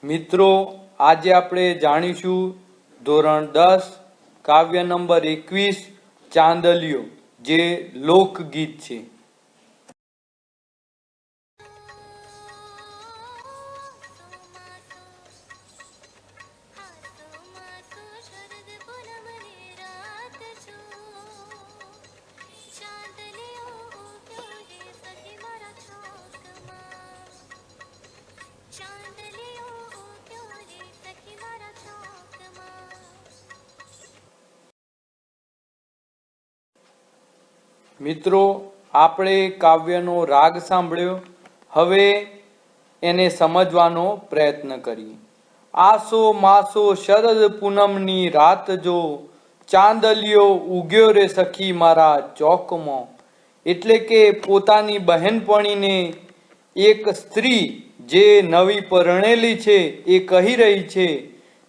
મિત્રો આજે આપણે જાણીશું ધોરણ 10 કાવ્ય નંબર 21 ચાંદલિયો જે લોકગીત છે। મિત્રો આપણે કાવ્યનો રાગ સાંભળ્યો, હવે એને સમજવાનો પ્રયત્ન કરીએ। આસો માસો શરદ પૂનમની રાત જો, ચાંદલિયો ઉગ્યો રે સખી મારા ચોકમાં। એટલે કે પોતાની બહેનપણીને એક સ્ત્રી જે નવી પરણેલી છે એ કહી રહી છે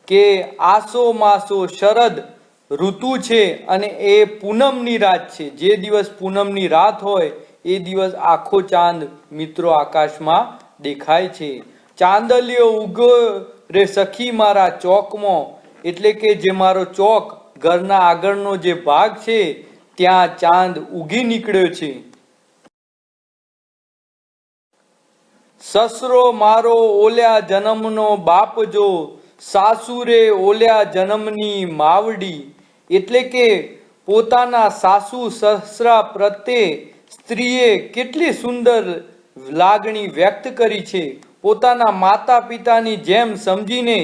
કે આસો માસો શરદ ઋતુ છે અને એ પૂનમની રાત છે। જે દિવસ પૂનમની રાત હોય એ દિવસ આખો ચાંદ મિત્રો આકાશમાં દેખાય છે। ચાંદલિયો ઉગ્યો રે સખી મારા ચોકમાં, એટલે કે જે મારો ચોક ઘરના આગળનો જે ભાગ છે ત્યાં ચાંદ ઉગી નીકળ્યો છે। સસરો મારો ઓલ્યા જન્મનો બાપ જો, સાસુરે ઓલ્યા જન્મની માવડી। એટલે કે પોતાના સાસુ સસરા પ્રત્યે સ્ત્રીએ કેટલી સુંદર લાગણી વ્યક્ત કરી છે। પોતાના માતા પિતાની જેમ સમજીને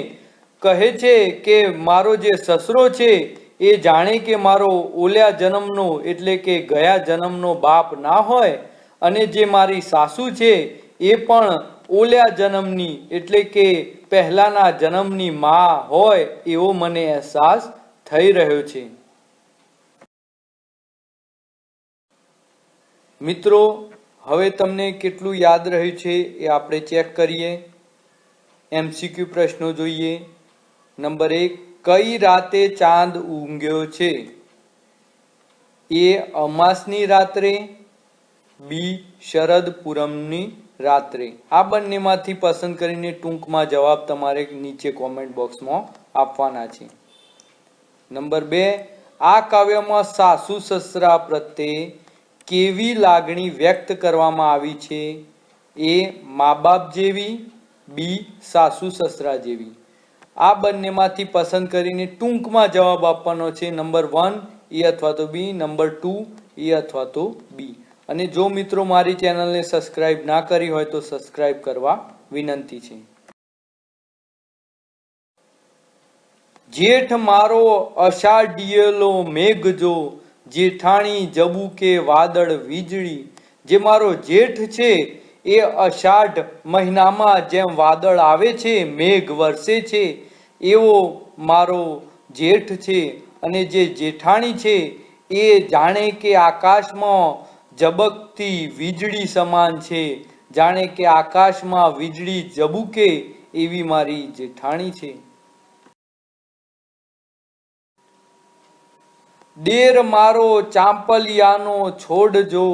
કહે છે કે મારો જે સસરો છે એ જાણે કે મારો ઓલ્યા જન્મનો એટલે કે ગયા જન્મનો બાપ ના હોય, અને જે મારી સાસુ છે એ પણ ઓલ્યા જન્મની એટલે કે પહેલાના જન્મની માં હોય એવો મને અહેસાસ થઈ રહ્યો છે। મિત્રો હવે તમને કેટલું યાદ રહ્યું છે એ આપણે ચેક કરીએ। MCQ પ્રશ્નો જોઈએ। નંબર 1, કઈ રાતે ચાંદ ઊંઘ્યો છે? એ અમાસની રાત્રે, બી શરદ પૂનમની રાત્રે। આ બંનેમાંથી પસંદ કરીને ટૂંકમાં જવાબ તમારે નીચે કોમેન્ટ બોક્સમાં આપવાના છે। નંબર 2, આ કાવ્યમાં સાસુ સસરા પ્રત્યે કેવી લાગણી વ્યક્ત કરવામાં આવી છે? એ મા બાપ જેવી, બી સાસુ સસરા જેવી। આ બંનેમાંથી પસંદ કરીને ટૂંકમાં જવાબ આપવાનો છે। નંબર 1 એ અથવા તો બી, નંબર 2 એ અથવા તો બી। અને જો મિત્રો મારી ચેનલને સબસ્ક્રાઇબ ના કરી હોય તો સબસ્ક્રાઇબ કરવા વિનંતી છે। જેઠ મારો અષાઢિયેલો મેઘ જો, જેઠાણી જબુકે વાદળ વીજળી। જે મારો જેઠ છે એ અષાઢ મહિનામાં જેમ વાદળ આવે છે, મેઘ વરસે છે, એવો મારો જેઠ છે। અને જે જેઠાણી છે એ જાણે કે આકાશમાં ઝબકતી વીજળી સમાન છે, જાણે કે આકાશમાં વીજળી ઝબુકે એવી મારી જેઠાણી છે। દેર મારો ચાંપલિયાનો છોડ જો,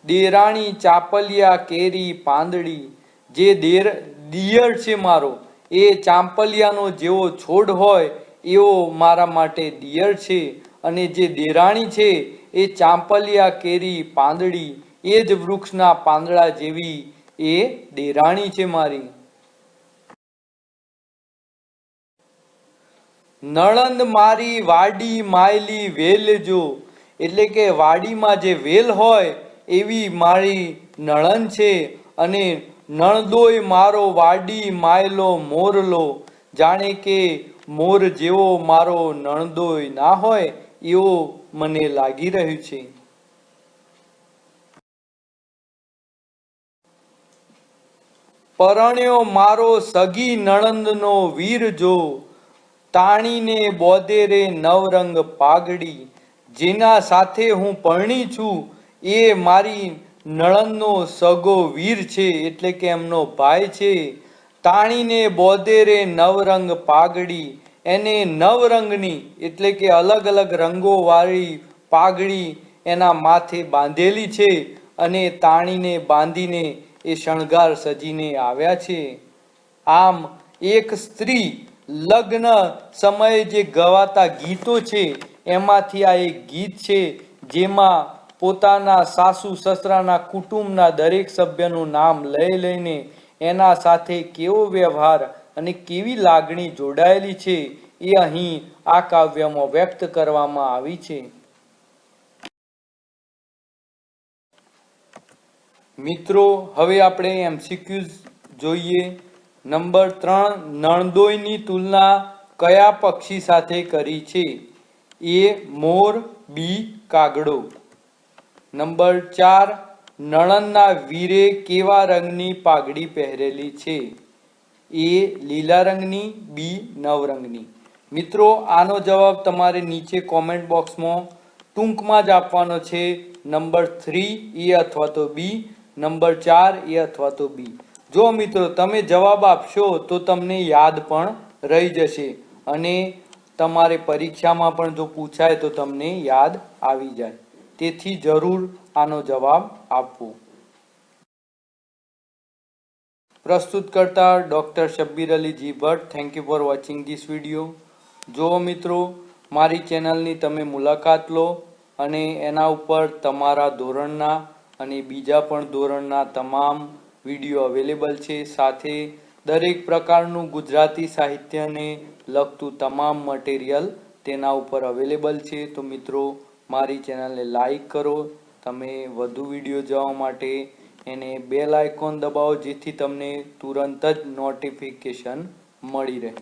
દેરાણી ચાંપલિયા કેરી પાંદડી। જે દિયર છે મારો એ ચાંપલિયાનો જેવો છોડ હોય એવો મારા માટે દિયર છે, અને જે દેરાણી છે એ ચાંપલિયા કેરી પાંદડી, એ જ વૃક્ષના પાંદડા જેવી એ દેરાણી છે મારી। નણંદ મારી વાડી માયલી વેલ જો, એટલે કે વાડીમાં જે વેલ હોય એવી મારી નણંદ છે, અને નણદોય મારો વાડી માયલો મોરલો। જાણે કે મોર જેવો મારો નણદોય ના હોય એવો મને લાગી રહ્યું છે। પરણ્યો મારો સગી નણંદનો વીર જો, તાણીને બોધે રે નવરંગ પાઘડી। જેના સાથે હું પરણી છું એ મારી નણંદનો સગો વીર છે, એટલે કે એમનો ભાઈ છે। તાણીને બોધે રે નવરંગ પાઘડી, એને નવરંગની એટલે કે અલગ અલગ રંગો વાળી પાઘડી એના માથે બાંધેલી છે, અને તાણીને બાંધીને એ શણગાર સજીને આવ્યા છે। આમ એક સ્ત્રી લગ્ન સમયે જે ગવાતા ગીતો છે એમાંથી આ એક ગીત છે, જેમાં પોતાના સાસુ સસરાના કુટુંબના દરેક સભ્યનું નામ લઈને એના સાથે કેવો વ્યવહાર અને કેવી લાગણી જોડાયેલી છે એ અહીં આ કાવ્યમાં વ્યક્ત કરવામાં આવી છે. મિત્રો, હવે આપણે MCQs જોઈએ. નંબર 3, નણદોઈની તુલના કયા પક્ષી સાથે કરી છે? એ મોર, બી કાગડો. નંબર 4, નણંદના વીરે કેવા રંગની પાઘડી પહેરેલી છે? એ લીલા રંગની, બી નવરંગની. મિત્રો, આનો જવાબ તમારે નીચે કોમેન્ટ બોક્સમાં ટૂંકમાં જ આપવાનો છે. નંબર 3 એ અથવા તો બી, નંબર 4 એ અથવા તો બી. જો મિત્રો તમે જવાબ આપશો તો તમને યાદ પણ રહી જશે અને તમારે પરીક્ષામાં પણ જો પૂછાય તો તમને યાદ આવી જાય. તેથી જરૂર આનો જવાબ આપવો. પ્રસ્તુત કરતા doctor Shabbir Ali ji Bhatt. Thank you for watching this video. જો મિત્રો મારી ચેનલની તમે મુલાકાત લો અને એના ઉપર તમારા ધોરણના અને બીજા પણ ધોરણના તમામ વિડીયો અવેલેબલ છે. સાથે દરેક પ્રકારનું ગુજરાતી સાહિત્યને લગતું તમામ મટીરિયલ તેના ઉપર અવેલેબલ છે. તો મિત્રો મારી ચેનલને લાઈક કરો. તમે વધુ વિડીયો જોવા માટે એને બેલ આઇકોન દબાવો, જેથી તમને તુરંત જ નોટિફિકેશન મળી રહે.